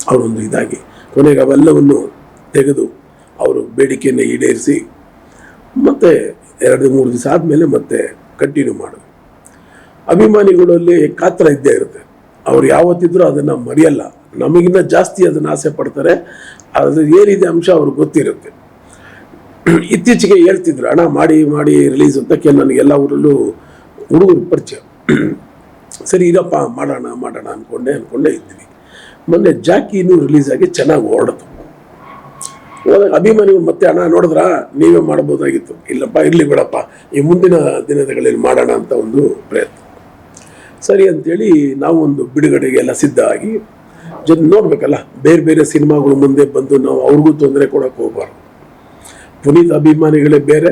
ಅವರೊಂದು ಇದಾಗಿ ಕೊನೆಗೆ ಅವೆಲ್ಲವನ್ನು ತೆಗೆದು ಅವರು ಬೇಡಿಕೆಯನ್ನು ಈಡೇರಿಸಿ ಮತ್ತೆ 2-3 ದಿವಸ ಆದಮೇಲೆ ಮತ್ತೆ ಕಂಟಿನ್ಯೂ ಮಾಡೋದು. ಅಭಿಮಾನಿಗಳಲ್ಲಿ ಕಾತರ ಇದ್ದೇ ಇರುತ್ತೆ. ಅವ್ರು ಯಾವತ್ತಿದ್ರೂ ಅದನ್ನು ಮರೆಯಲ್ಲ. ನಮಗಿನ್ನ ಜಾಸ್ತಿ ಅದನ್ನು ಆಸೆ ಪಡ್ತಾರೆ. ಅದು ಏನಿದೆ ಅಂಶ ಅವ್ರಿಗೆ ಗೊತ್ತಿರುತ್ತೆ. ಇತ್ತೀಚೆಗೆ ಹೇಳ್ತಿದ್ರು ಅಣ್ಣ ಮಾಡಿ ಮಾಡಿ ರಿಲೀಸ್ ಅಂತ ನನಗೆಲ್ಲ ಊರಲ್ಲೂ ಹುಡುಗರು ಪರಿಚಯ. ಸರಿ ಇರಪ್ಪ ಮಾಡೋಣ ಅಂದ್ಕೊಂಡೇ ಇದ್ವಿ. ಮೊನ್ನೆ ಜಾಕಿನೂ ರಿಲೀಸ್ ಆಗಿ ಚೆನ್ನಾಗಿ ಓಡಿತು. ಹೋದಾಗ ಅಭಿಮಾನಿಗಳು ಮತ್ತೆ ಅಣ್ಣ ನೋಡಿದ್ರ ನೀವೇ ಮಾಡ್ಬೋದಾಗಿತ್ತು. ಇಲ್ಲಪ್ಪ ಇರಲಿ ಬಿಡಪ್ಪ, ಈ ಮುಂದಿನ ದಿನಗಳಲ್ಲಿ ಮಾಡೋಣ ಅಂತ ಒಂದು ಪ್ರಯತ್ನ. ಸರಿ ಅಂತೇಳಿ ನಾವು ಒಂದು ಬಿಡುಗಡೆಗೆ ಎಲ್ಲ ಸಿದ್ಧ ಆಗಿ ನೋಡ್ಬೇಕಲ್ಲ, ಬೇರೆ ಬೇರೆ ಸಿನಿಮಾಗಳು ಮುಂದೆ ಬಂದು ನಾವು ಅವ್ರಿಗೂ ತೊಂದರೆ ಕೊಡೋಕೆ ಹೋಗ್ಬಾರ್ದು. ಪುನೀತ್ ಅಭಿಮಾನಿಗಳೇ ಬೇರೆ,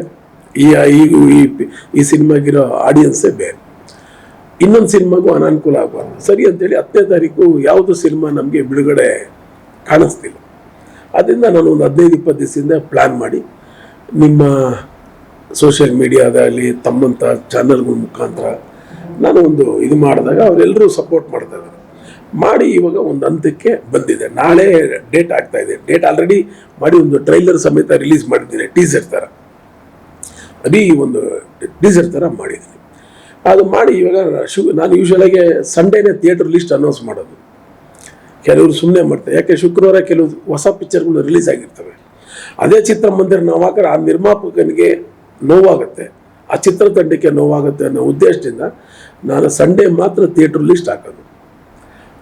ಈ ಸಿನಿಮಾಗಿರೋ ಆಡಿಯನ್ಸೇ ಬೇರೆ. ಇನ್ನೊಂದು ಸಿನಿಮಾಗೂ ಅನಾನುಕೂಲ ಆಗಬಾರ್ದು. ಸರಿ ಅಂತೇಳಿ 10ನೇ ತಾರೀಕು ಯಾವುದು ಸಿನಿಮಾ ನಮಗೆ ಬಿಡುಗಡೆ ಕಾಣಿಸ್ತಿಲ್ಲ. ಅದರಿಂದ ನಾನು ಒಂದು 15-20 ದಿವಸದಿಂದ ಪ್ಲ್ಯಾನ್ ಮಾಡಿ ನಿಮ್ಮ ಸೋಷಿಯಲ್ ಮೀಡಿಯಾದಲ್ಲಿ ತಮ್ಮಂಥ ಚಾನಲ್ಗಳ ಮುಖಾಂತರ ನಾನು ಒಂದು ಇದು ಮಾಡಿದಾಗ ಅವರೆಲ್ಲರೂ ಸಪೋರ್ಟ್ ಮಾಡ್ತಾ ಇದ್ದಾರೆ. ಮಾಡಿ ಇವಾಗ ಒಂದು ಹಂತಕ್ಕೆ ಬಂದಿದೆ. ನಾಳೆ ಡೇಟ್ ಆಗ್ತಾ ಇದೆ. ಡೇಟ್ ಆಲ್ರೆಡಿ ಮಾಡಿ ಒಂದು ಟ್ರೈಲರ್ ಸಮೇತ ರಿಲೀಸ್ ಮಾಡಿದ್ದೀನಿ. ಟೀಸರ್ ಥರ ಒಂದು ಟೀಸರ್ ಥರ ಮಾಡಿದ್ದೀನಿ. ಅದು ಮಾಡಿ ಇವಾಗ ನಾನು ಯೂಶ್ವಲಾಗಿ ಸಂಡೇನೇ ಥಿಯೇಟರ್ ಲಿಸ್ಟ್ ಅನೌನ್ಸ್ ಮಾಡೋದು. ಕೆಲವರು ಸುಮ್ಮನೆ ಮಾಡ್ತಾರೆ, ಯಾಕೆ ಶುಕ್ರವಾರ ಕೆಲವು ಹೊಸ ಪಿಕ್ಚರ್ಗಳು ರಿಲೀಸ್ ಆಗಿರ್ತವೆ. ಅದೇ ಚಿತ್ರಮಂದಿರ ನೋವಾದ್ರೆ ಆ ನಿರ್ಮಾಪಕನಿಗೆ ನೋವಾಗುತ್ತೆ, ಆ ಚಿತ್ರತಂಡಕ್ಕೆ ನೋವಾಗುತ್ತೆ ಅನ್ನೋ ಉದ್ದೇಶದಿಂದ ನಾನು ಸಂಡೇ ಮಾತ್ರ ಥಿಯೇಟರ್ ಲಿಸ್ಟ್ ಹಾಕೋದು.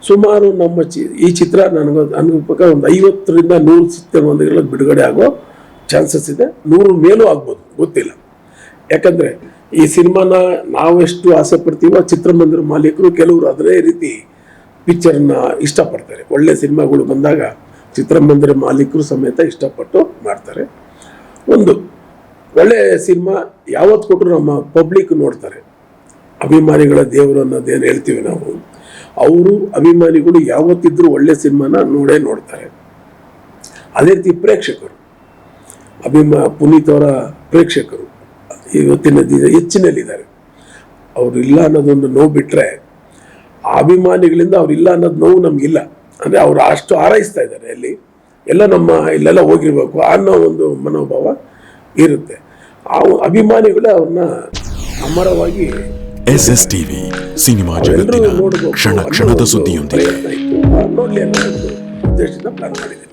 ಸುಮಾರು ನಮ್ಮ ಈ ಚಿತ್ರ ನನಗೆ ಪ್ರಕಾರ ಒಂದು 50ರಿಂದ 100 ಚಿತ್ರಮಂದಿರಗಳಲ್ಲಿ ಬಿಡುಗಡೆ ಆಗೋ ಚಾನ್ಸಸ್ ಇದೆ. 100 ಮೇಲೂ ಆಗ್ಬೋದು, ಗೊತ್ತಿಲ್ಲ. ಯಾಕಂದರೆ ಈ ಸಿನಿಮಾನ ನಾವೆಷ್ಟು ಆಸೆ ಪಡ್ತೀವೋ ಚಿತ್ರಮಂದಿರ ಮಾಲೀಕರು ಕೆಲವರು ಅದೇ ರೀತಿ ಪಿಕ್ಚರ್ನ ಇಷ್ಟಪಡ್ತಾರೆ. ಒಳ್ಳೆ ಸಿನಿಮಾಗಳು ಬಂದಾಗ ಚಿತ್ರಮಂದಿರ ಮಾಲೀಕರು ಸಮೇತ ಇಷ್ಟಪಟ್ಟು ಮಾಡ್ತಾರೆ. ಒಂದು ಒಳ್ಳೆ ಸಿನಿಮಾ ಯಾವತ್ತು ಕೊಟ್ಟರು ನಮ್ಮ ಪಬ್ಲಿಕ್ ನೋಡ್ತಾರೆ. ಅಭಿಮಾನಿಗಳ ದೇವರು ಅನ್ನೋದೇನು ಹೇಳ್ತೀವಿ ನಾವು, ಅವರು ಅಭಿಮಾನಿಗಳು ಯಾವತ್ತಿದ್ರೂ ಒಳ್ಳೆ ಸಿನಿಮಾನ ನೋಡ್ತಾರೆ. ಅದೇ ರೀತಿ ಪ್ರೇಕ್ಷಕರು, ಪುನೀತ್ ಅವರ ಪ್ರೇಕ್ಷಕರು ಇವತ್ತಿನ ದಿನ ಹೆಚ್ಚಿನಲ್ಲಿದ್ದಾರೆ. ಅವರು ಇಲ್ಲ ಅನ್ನೋದೊಂದು ನೋವು ಬಿಟ್ಟರೆ, ಅಭಿಮಾನಿಗಳಿಂದ ಅವ್ರಿಲ್ಲ ಅನ್ನೋದು ನೋವು ನಮಗಿಲ್ಲ. ಅಂದರೆ ಅವರು ಅಷ್ಟು ಹಾರೈಸ್ತಾ ಇದ್ದಾರೆ, ಅಲ್ಲಿ ಎಲ್ಲ ಇಲ್ಲೆಲ್ಲ ಹೋಗಿರ್ಬೇಕು ಅನ್ನೋ ಒಂದು ಮನೋಭಾವ ಇರುತ್ತೆ. ಆ ಅಭಿಮಾನಿಗಳೇ ಅವ್ರನ್ನ ಅಮರವಾಗಿ SSTV ಸಿನಿಮಾ ಜಗತ್ತಿನ ಕ್ಷಣ ಕ್ಷಣದ ಸುದ್ದಿಯೊಂದಿಗೆ ನೋಡಲಿ ಅನ್ನೋ ಒಂದು ಉದ್ದೇಶದಿಂದ ಪ್ಲಾನ್ ಮಾಡಿದೆ.